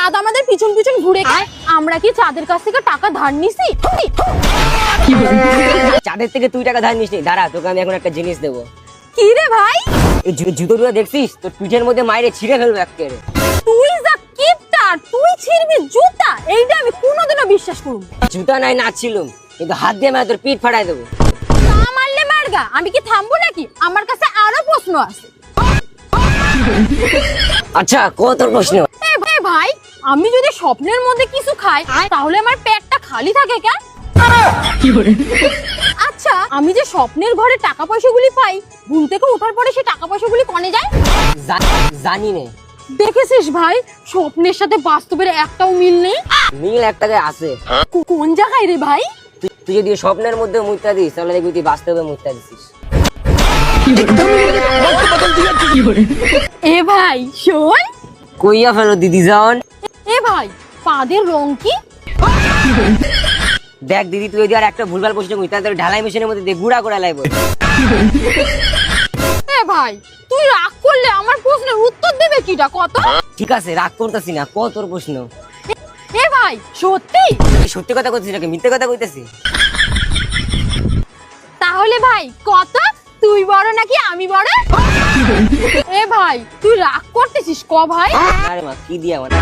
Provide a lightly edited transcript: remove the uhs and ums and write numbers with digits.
চাঁদ আমাদের পিছন পিছন ঘুরে খায়, আমরা কি চাঁদের কাছ থেকে টাকা ধার নিছি? চাঁদের থেকে তুই টাকা ধার নিস নি, দাঁড়া তোকে আমি এখন একটা জিনিস দেবো। কি রে ভাই? এই জুতোগুলো দেখছিস, তোর পিঠের মধ্যে মাইরে ছিঁড়ে ফেলবো একেবারে। তুই যা কিপটার, তুই ছিড়বি জুতা? এইটা আমি কোনোদিনও বিশ্বাস করব না। জুতা নাই নাচছিলুম, কিন্তু হাত দিয়ে মার তোর পিঠ ফাটাই দেবো। তা মারলে মারগা, আমি কি থামবো নাকি? আমার কাছে আরো প্রশ্ন আছে। আচ্ছা কত তোর প্রশ্ন? এ ভাই, আমি যদি স্বপ্নের মধ্যে কিছু খাই তাহলে আমার পেটটা খালি থাকে কেন? আচ্ছা, আমি যে স্বপ্নের ঘরে টাকা পয়সাগুলি পাই, ঘুম থেকে ওঠার পরে সেই টাকা পয়সাগুলি কনে যায়? জানি নে। দেখেছিস ভাই, স্বপ্নের সাথে বাস্তবের একটাও মিল নেই। মিল একটাকে আছে। কোন জায়গায় রে ভাই? তুই যদি স্বপ্নের মধ্যে মুইতা দিস তাহলে দেখবি তুই বাস্তবে মুইতা দিছিস। এ ভাই শোন। কইয়া ফেলো দিদি জান। এ ভাই, পাদের রং কি? দেখ দিদি, তুই যদি আর একটা ভুলভাল প্রশ্ন করিস তাহলে তোর ঢালাই মেশিনের মধ্যে দিয়ে গুড়া করে লাইব। এ ভাই, তুই রাগ করলে আমার প্রশ্নের উত্তর দেবে কিটা কত? ঠিক আছে, রাগ করতেছি না, কত তোর প্রশ্ন? এ ভাই সত্যি? সত্যি কথা কইতেছিস নাকি মিথ্যে কথা কইতেছিস? তাহলে ভাই কত? তুই বড় নাকি আমি বড়? এ ভাই, তুই রাগ করতেছিস ক ভাই? আরে মা কি দিয়া মানে